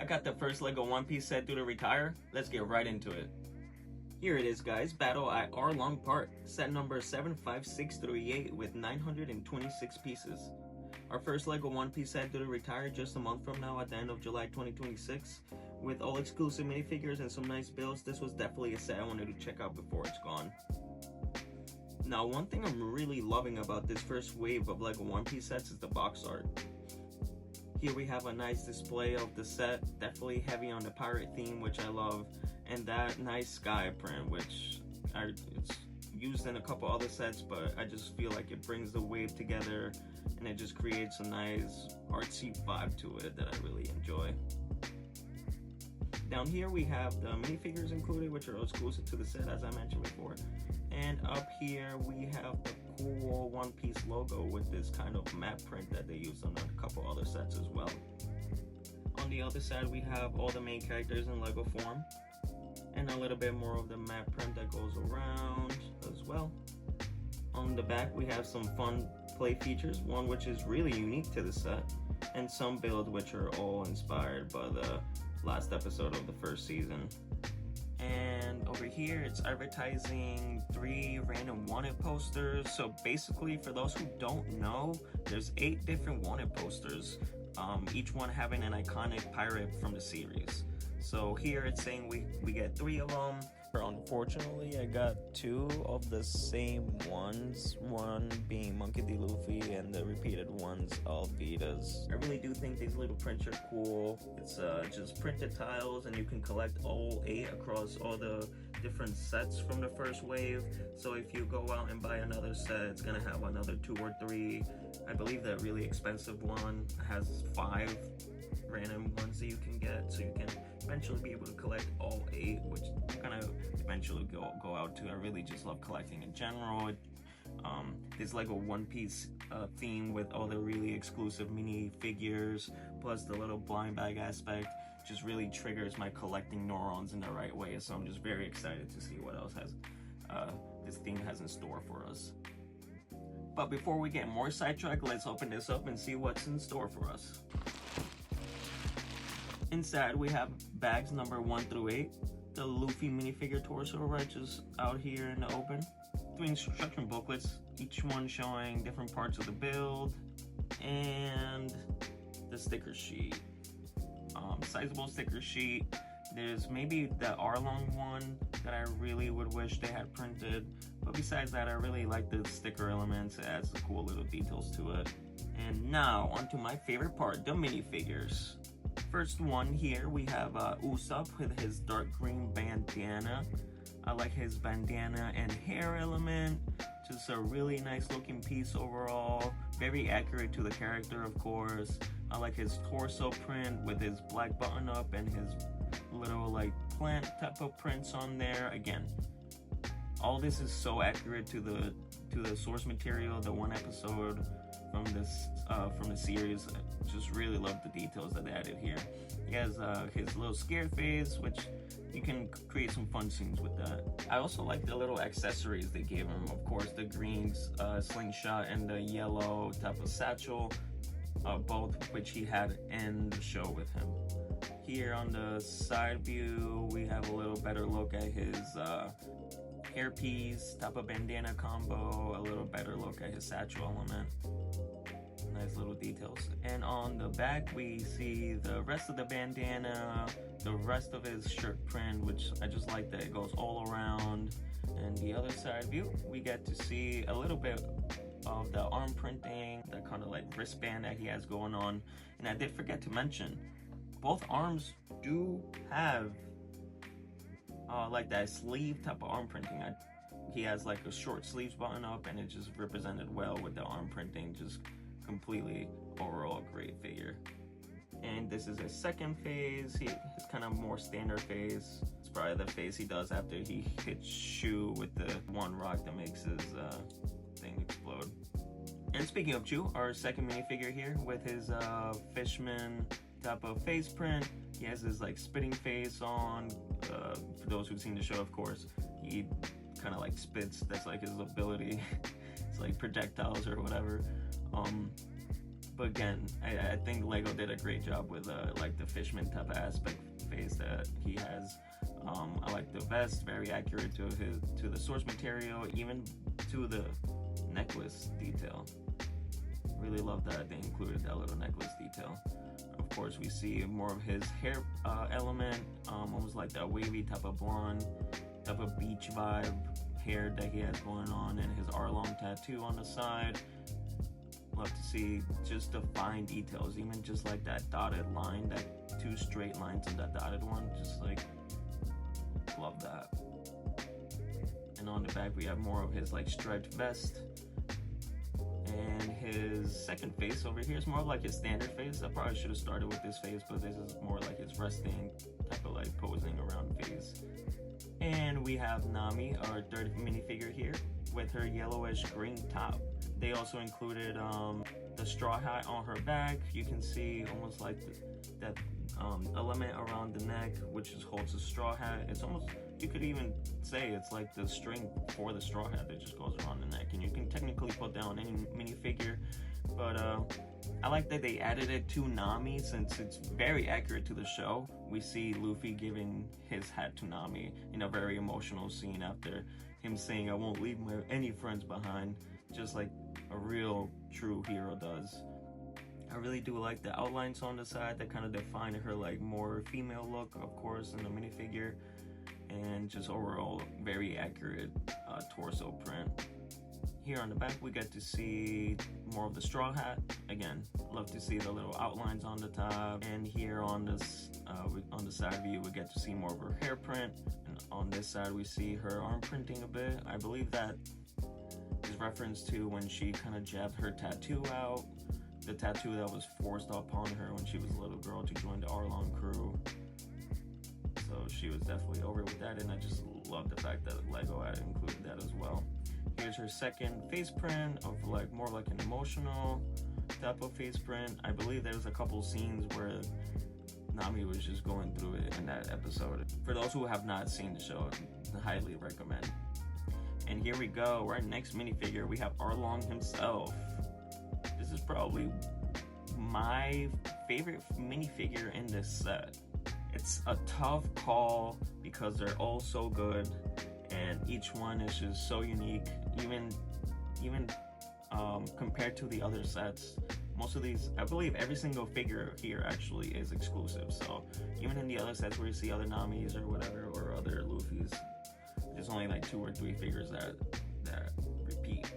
got the first Lego One Piece set due to retire. Let's get right into it. Here it is, guys. Battle at Arlong Park, set number 75638 with 926 pieces. Our first Lego One Piece set due to retire just a month from now at the end of July 2026. With all exclusive minifigures and some nice builds, this was definitely a set I wanted to check out before it's gone. Now, one thing I'm really loving about this first wave of Lego One Piece sets is the box art. Here we have a nice display of the set, definitely heavy on the pirate theme, which I love, and that nice sky print, which it's used in a couple other sets, but I just feel like it brings the wave together and it just creates a nice artsy vibe to it that I really enjoy. Down here we have the minifigures included, which are exclusive to the set, as I mentioned before. And up here we have the cool One Piece logo with this kind of map print that they use on a couple other sets as well. On the other side we have all the main characters in Lego form, and a little bit more of the map print that goes around as well. On the back we have some fun play features, one which is really unique to the set, and some builds which are all inspired by the last episode of the first season. And over here it's advertising 3 random wanted posters. So basically, for those who don't know, there's 8 different wanted posters, each one having an iconic pirate from the series. So here it's saying we get 3 of them. Unfortunately, I got 2 of the same ones, one being Monkey D. Luffy and the repeated ones Alvitas. I really do think these little prints are cool. It's just printed tiles, and you can collect all 8 across all the different sets from the first wave. So if you go out and buy another set, it's gonna have another 2 or 3. I believe that really expensive one has 5 random ones that you can get, so you can eventually be able to collect all 8, which I'm gonna eventually go out to. I really just love collecting in general. This Lego One Piece theme with all the really exclusive mini figures, plus the little blind bag aspect, just really triggers my collecting neurons in the right way. So I'm just very excited to see what else this theme has in store for us. But before we get more sidetracked, let's open this up and see what's in store for us. Inside we have bags number 1 through 8, the Luffy minifigure torso right just out here in the open, 3 instruction booklets, each one showing different parts of the build, and the sticker sheet. Sizable sticker sheet. There's maybe the Arlong one that I really would wish they had printed, but besides that, I really like the sticker elements. It adds the cool little details to it. And now onto my favorite part, the minifigures. First one here, we have Usopp with his dark green bandana. I like his bandana and hair element. Just a really nice looking piece overall. Very accurate to the character, of course. I like his torso print with his black button up and his little like plant type of prints on there. Again, all this is so accurate to the source material, the one episode from the series. I just really love the details that they added here. He has his little scared face, which you can create some fun scenes with that. I also like the little accessories they gave him. Of course, the green slingshot and the yellow type of satchel, both which he had in the show with him. Here on the side view, we have a little better look at his hairpiece, type of bandana combo, a little better look at his satchel element. Nice little details. And on the back we see the rest of the bandana, the rest of his shirt print, which I just like that it goes all around. And the other side view, we get to see a little bit of the arm printing, the kind of like wristband that he has going on. And I did forget to mention, both arms do have like that sleeve type of arm printing. He has like a short sleeves button up, and it just represented well with the arm printing. Just completely overall great figure. And this is his second phase. His kind of more standard phase. It's probably the phase he does after he hits Shu with the one rock that makes his thing explode. And speaking of Shu, our second minifigure here with his fishman type of face print. He has his like spitting face on. For those who've seen the show, of course, he kind of like spits. That's like his ability. It's like projectiles or whatever. But again, I think Lego did a great job with like the fishman type of aspect face that he has. I like the vest, very accurate to the source material, even to the necklace detail. Really love that they included that little necklace detail. Of course, we see more of his hair element, almost like that wavy type of blonde, type of beach vibe hair that he has going on, and his Arlong tattoo on the side. Love to see just the fine details, even just like that dotted line, that 2 straight lines in that dotted one, just like, love that. And on the back we have more of his like striped vest, and his second face over here is more like his standard face. I probably should have started with this face, but this is more like his resting type of like posing around face. And we have Nami, our third minifigure here, with her yellowish green top. They also included the straw hat on her back. You can see almost like that element around the neck, which holds a straw hat. It's almost, you could even say it's like the string for the straw hat that just goes around the neck. And you can technically put that on any minifigure, but I like that they added it to Nami since it's very accurate to the show. We see Luffy giving his hat to Nami in a very emotional scene after him saying, "I won't leave any friends behind," just like a real true hero does. I really do like the outlines on the side that kind of define her like more female look, of course, in the minifigure, and just overall very accurate torso print. Here on the back we get to see more of the straw hat. Again, love to see the little outlines on the top. And here on this on the side view we get to see more of her hair print, and on this side we see her arm printing a bit. I believe that is reference to when she kind of jabbed her tattoo out, the tattoo that was forced upon her when she was a little girl to join the Arlong crew. So she was definitely over with that, and I just love the fact that Lego had included that as well. Here's her second face print of like more like an emotional type of face print. I believe there's a couple scenes where Nami was just going through it in that episode. For those who have not seen the show, I highly recommend. And here we go, our next minifigure, we have Arlong himself. This is probably my favorite minifigure in this set. It's a tough call because they're all so good, and each one is just so unique. Even compared to the other sets, most of these, I believe every single figure here actually is exclusive. So even in the other sets where you see other Namis or whatever, or other Luffy's, there's only like 2 or 3 figures that repeat.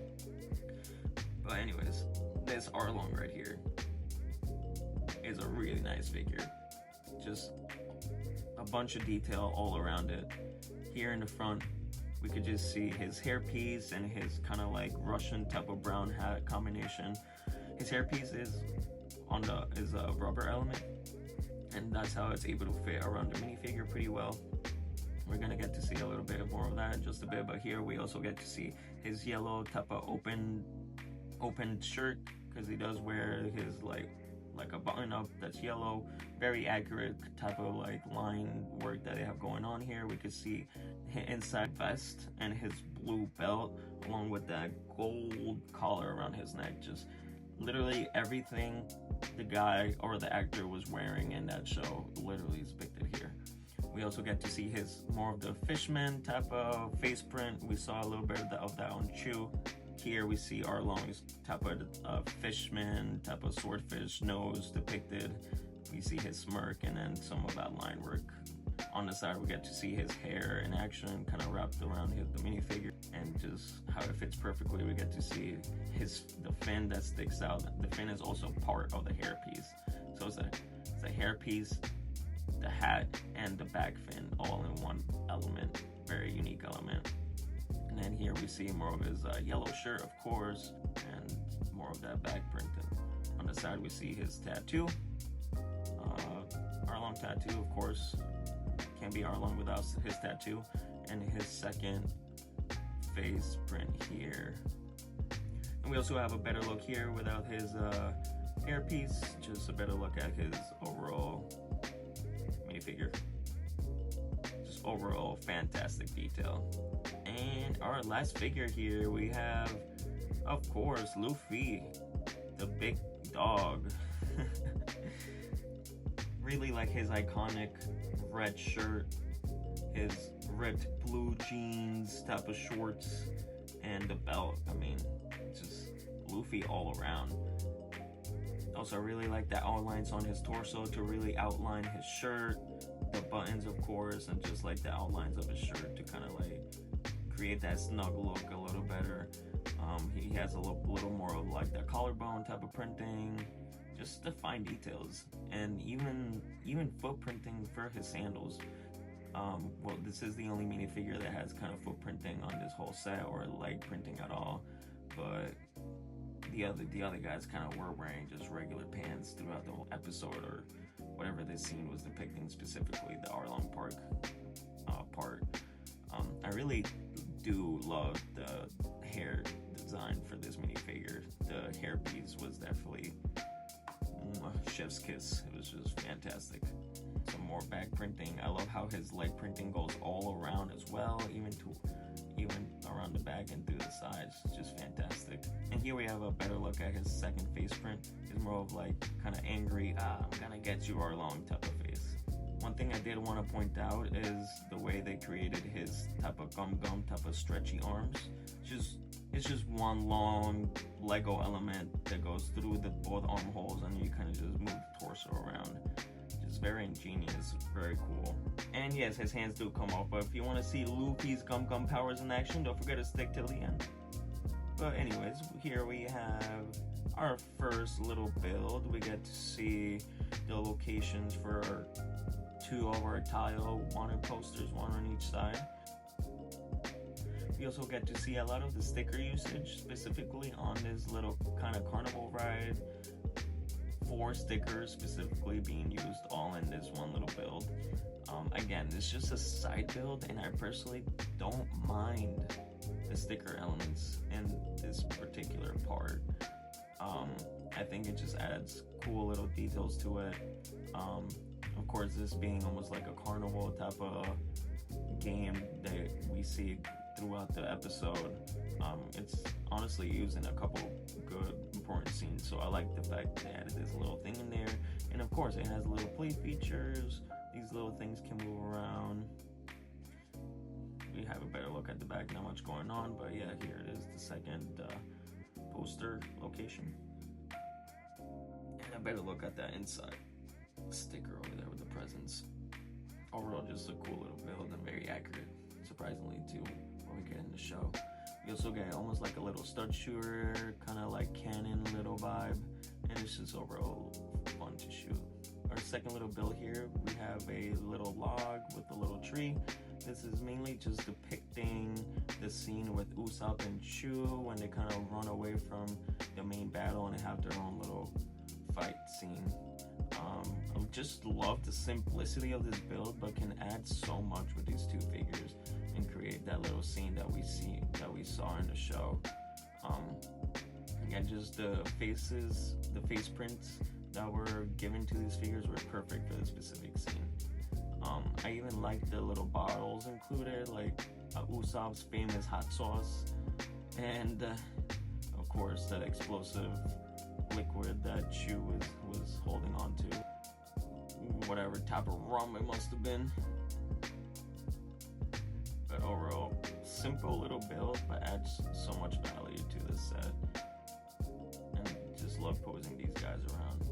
But anyways, this Arlong right here is a really nice figure. Just a bunch of detail all around it. Here in the front, we could just see his hairpiece and his kind of like Russian type of brown hat combination. His hairpiece is a rubber element, and that's how it's able to fit around the minifigure pretty well. We're gonna get to see a little bit more of that in just a bit, but here we also get to see his yellow type of open shirt, because he does wear his like a button up that's yellow. Very accurate type of like line work that they have going on here. We could see his inside vest and his blue belt, along with that gold collar around his neck. Just literally everything the guy or the actor was wearing in that show literally is depicted here. We also get to see his more of the fishman type of face print. We saw a little bit of that on Chew. Here we see Arlong's type of fishman, type of swordfish nose depicted. We see his smirk and then some of that line work. On the side we get to see his hair in action, kind of wrapped around the minifigure, and just how it fits perfectly. We get to see the fin that sticks out. The fin is also part of the hairpiece. So it's a hairpiece, the hat, and the back fin all in one element. Very unique element. And then here we see more of his yellow shirt, of course, and more of that back print. And on the side we see his tattoo. Arlong tattoo, of course, can't be Arlong without his tattoo. And his second face print here. And we also have a better look here without his hairpiece, just a better look at his overall minifigure. Just overall fantastic detail. And our last figure here, we have, of course, Luffy, the big dog. Really like his iconic red shirt, his ripped blue jeans type of shorts, and the belt. I mean, just Luffy all around. Also, I really like the outlines on his torso to really outline his shirt, the buttons, of course, and just like the outlines of his shirt to kind of like create that snug look a little better. He has a little more of like the collarbone type of printing, just the fine details, and even foot printing for his sandals. Well, this is the only minifigure that has kind of foot printing on this whole set, or leg printing at all, but the other guys kind of were wearing just regular pants throughout the whole episode, or whatever this scene was depicting, specifically the Arlong Park part. I really do love the hair design for this minifigure. The hairpiece was definitely chef's kiss. It was just fantastic. Some more back printing. I love how his leg printing goes all around as well, even around the back and through the sides. It's just fantastic. And here we have a better look at his second face print. It's more of like kind of angry, I'm gonna get you, Arlong type of face. One thing I did want to point out is the way they created his type of gum type of stretchy arms. It's just one long Lego element that goes through the both armholes, and you kind of just move the torso around. Just very ingenious, very cool. And yes, his hands do come off, but if you want to see Luffy's gum powers in action, don't forget to stick till the end. But anyways, here we have our first little build. We get to see the locations for two of our tile wanted posters, one on each side. We also get to see a lot of the sticker usage, specifically on this little kind of carnival ride. 4 stickers specifically being used all in this one little build. Again, it's just a side build, and I personally don't mind the sticker elements in this particular part. I think it just adds cool little details to it. Of course, this being almost like a carnival type of game that we see throughout the episode, it's honestly used in a couple good important scenes, so I like the fact they added this little thing in there. And of course, it has little play features. These little things can move around. We have a better look at the back, not much going on, but yeah, here it is, the second poster location. And a better look at that inside sticker over there with the presents. Overall, just a cool little build and very accurate, surprisingly, to what we get in the show. You also get almost like a little stud shooter, kind of like cannon little vibe, and it's just overall fun to shoot. Our second little build here, we have a little log with a little tree. This is mainly just depicting the scene with Usopp and Chu when they kind of run away from the main battle and have their own little fight scene. I just love the simplicity of this build, but can add so much with these two figures and create that little scene that we saw in the show. Again, just the faces, the face prints that were given to these figures were perfect for this specific scene. I even like the little bottles included, like Usopp's famous hot sauce, and of course that explosive liquid that Chu was holding on to. Whatever type of rum it must have been. But overall, simple little build, but adds so much value to this set. And just love posing these guys around.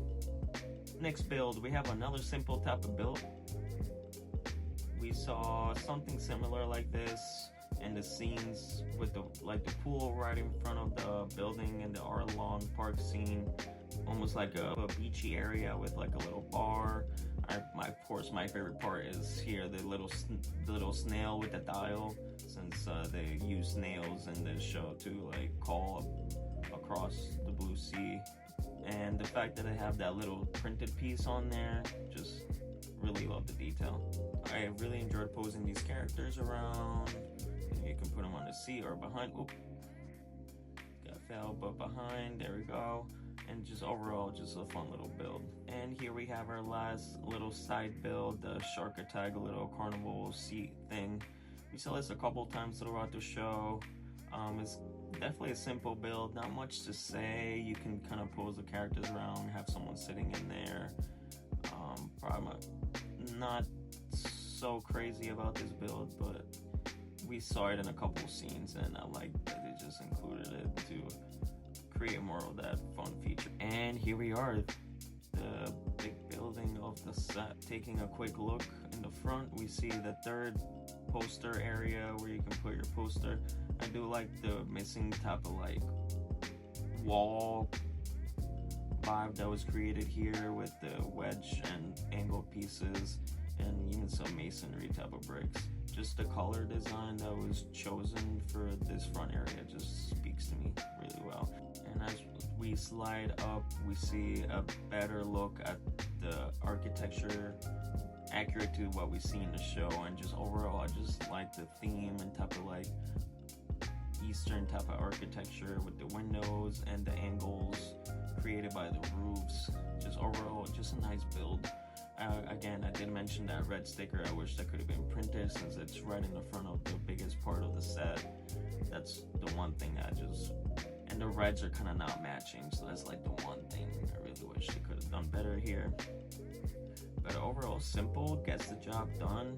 Next build, we have another simple type of build. We saw something similar like this in the scenes with the pool right in front of the building in the Arlong Park scene, almost like a beachy area with like a little bar. Of course, my favorite part is here, the little snail with the dial, since they use snails in this show to like call across the blue sea. And the fact that they have that little printed piece on there, just really love the detail. I really enjoyed posing these characters around. You can put them on the seat or behind. Oop, got fell, but behind. There we go. And just overall, just a fun little build. And here we have our last little side build, the shark attack, a little carnival seat thing. We saw this a couple times throughout the show. It's Definitely a simple build, not much to say. You can kind of pose the characters around, have someone sitting in there. Probably not so crazy about this build, but we saw it in a couple scenes and I like that they just included it to create more of that fun feature. And here we are, the big building of the set. Taking a quick look in the front, we see the third poster area where you can put your poster. I do like the missing type of like wall vibe that was created here with the wedge and angle pieces and even some masonry type of bricks. Just the color design that was chosen for this front area just speaks to me really well. And as we slide up, we see a better look at the architecture accurate to what we see in the show, and just overall I just like the theme and type of like Eastern type of architecture with the windows and the angles created by the roofs. Just overall, just a nice build. Again, I did mention that red sticker. I wish that could have been printed since it's right in the front of the biggest part of the set. That's the one thing and the reds are kind of not matching, so that's like the one thing I really wish they could have done better here. But overall, simple, gets the job done.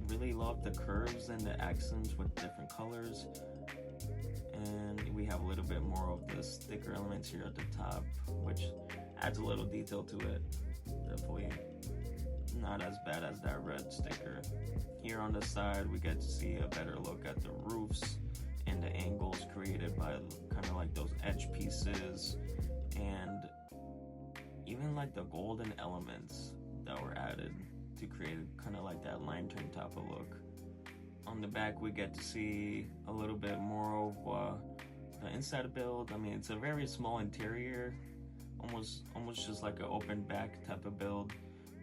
Really love the curves and the accents with different colors. And we have a little bit more of the sticker elements here at the top, which adds a little detail to it. Definitely not as bad as that red sticker. Here on the side, we get to see a better look at the roofs and the angles created by kind of like those edge pieces, and even like the golden elements that were added to create kind of like that lantern type of look. On the back, we get to see a little bit more of the inside build. I mean, it's a very small interior, almost just like an open back type of build,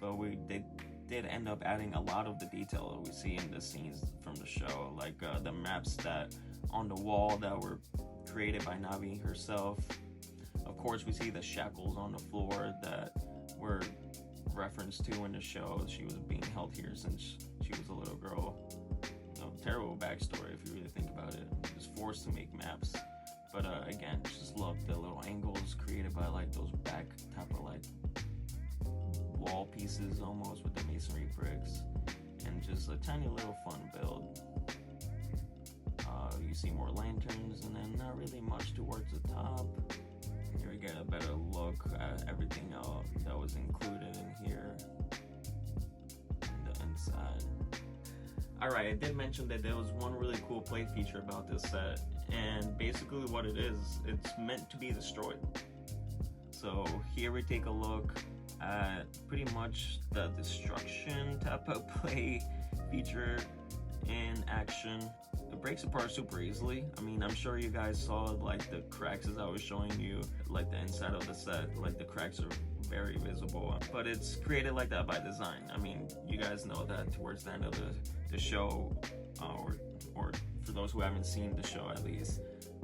but they did end up adding a lot of the detail that we see in the scenes from the show, like the maps that on the wall that were created by Navi herself. Of course, we see the shackles on the floor that were referenced to in the show. She was being held here since she was a little girl. Terrible backstory if you really think about it. Just forced to make maps. But again, just love the little angles created by like those back type of like wall pieces almost with the masonry bricks, and just a tiny little fun build. You see more lanterns, and then not really much towards the top. Here we get a better look at everything else that was included in here and the inside. Alright, I did mention that there was one really cool play feature about this set, and basically what it is, it's meant to be destroyed. So here we take a look at pretty much the destruction type of play feature in action. It breaks apart super easily. I mean, I'm sure you guys saw like the cracks as I was showing you, like the inside of the set, like the cracks are very visible, but it's created like that by design. I mean, you guys know that towards the end of the show, or for those who haven't seen the show at least,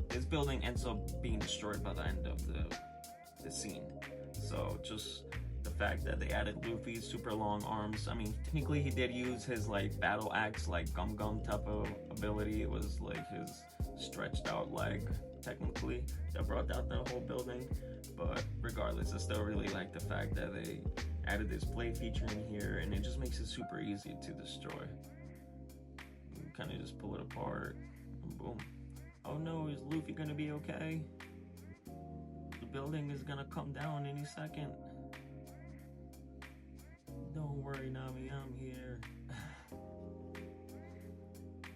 this building ends up being destroyed by the end of the scene. So just the fact that they added Luffy's super long arms. I mean, technically he did use his like battle axe, like gum type of ability. It was like his stretched out leg technically that brought down the whole building. But regardless, I still really like the fact that they added this play feature in here, and it just makes it super easy to destroy. You kind of just pull it apart and boom. Oh no, is Luffy gonna be okay? The building is gonna come down any second. Don't worry, Nami, I'm here.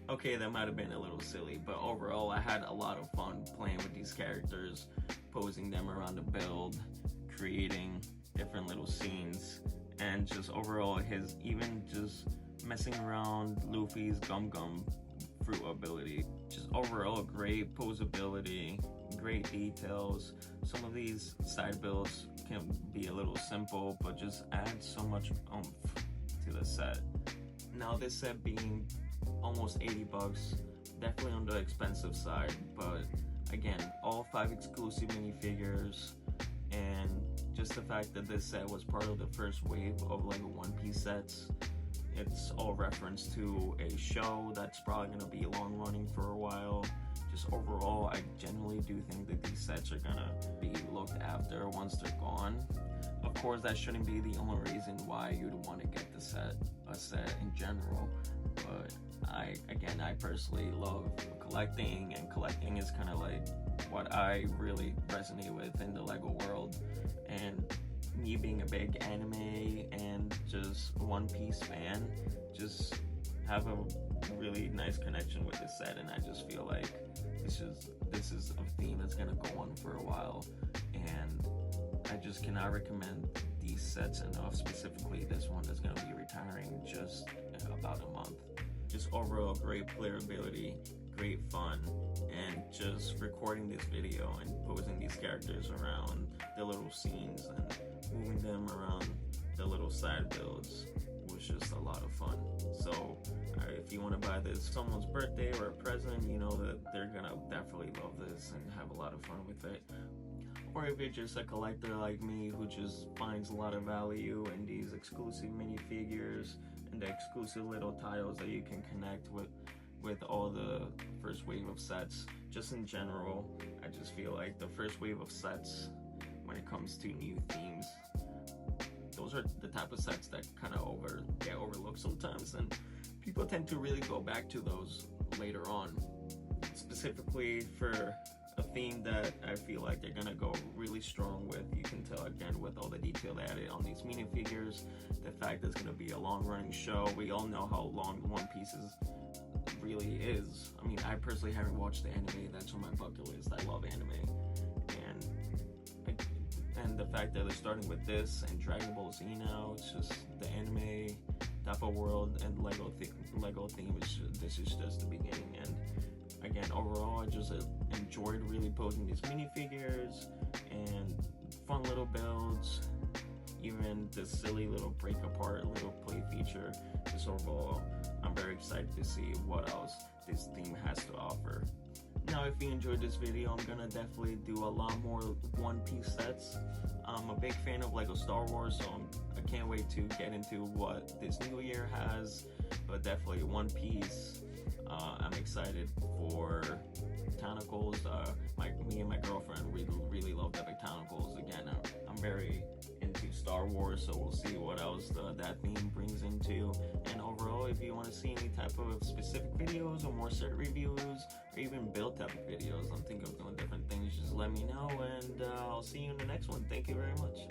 Okay, that might have been a little silly, but overall I had a lot of fun playing with these characters, posing them around the build, creating different little scenes, and just overall even just messing around Luffy's gum fruit ability. Just overall great posability, great details. Some of these side builds can be a little simple, but just add so much oomph to the set. Now this set being almost 80 bucks, definitely on the expensive side, but again, all 5 exclusive minifigures, and just the fact that this set was part of the first wave of like One Piece sets. It's all reference to a show that's probably gonna be long running for a while. just overall, I generally do think that these sets are gonna be looked after once they're gone. Of course, that shouldn't be the only reason why you'd want to get a set in general, but I personally love collecting, and collecting is kind of like what I really resonate with in the Lego world. And me being a big anime and just One Piece fan, just have a really nice connection with this set, and I just feel like this is a theme that's gonna go on for a while, and I just cannot recommend these sets enough, specifically this one that's gonna be retiring just in about a month. Just overall great playability, great fun, and just recording this video and posing these characters around the little scenes and moving them around the little side builds was just a lot of fun. So if you want to buy this someone's birthday or a present, you know that they're gonna definitely love this and have a lot of fun with it. Or if you're just a collector like me who just finds a lot of value in these exclusive minifigures and the exclusive little tiles that you can connect with all the first wave of sets. Just in general, I just feel like the first wave of sets, when it comes to new themes, those are the type of sets that kind of get overlooked sometimes, and people tend to really go back to those later on, specifically for a theme that I feel like they're gonna go really strong with. You can tell again with all the detail added on these minifigures, the fact that it's gonna be a long-running show. We all know how long One Piece really is. I mean, I personally haven't watched the anime. That's on my bucket list. I love anime, and the fact that they're starting with this and Dragon Ball Z now, it's just the anime type of world and Lego theme. This is just the beginning. And again, overall, I just enjoyed really posing these minifigures and fun little builds, even the silly little break apart little play feature. Just overall, I'm very excited to see what else this theme has to offer. Now, if you enjoyed this video, I'm gonna definitely do a lot more One Piece sets. I'm a big fan of Lego Star Wars, so I can't wait to get into what this new year has, but definitely One Piece. I'm excited for botanicals. Me and my girlfriend really love the botanicals. Again, I'm very into Star Wars, so we'll see what else that theme brings into. And overall, if you want to see any type of specific videos or more set reviews or even build type of videos, I'm thinking of doing different things, just let me know, and I'll see you in the next one. Thank you very much.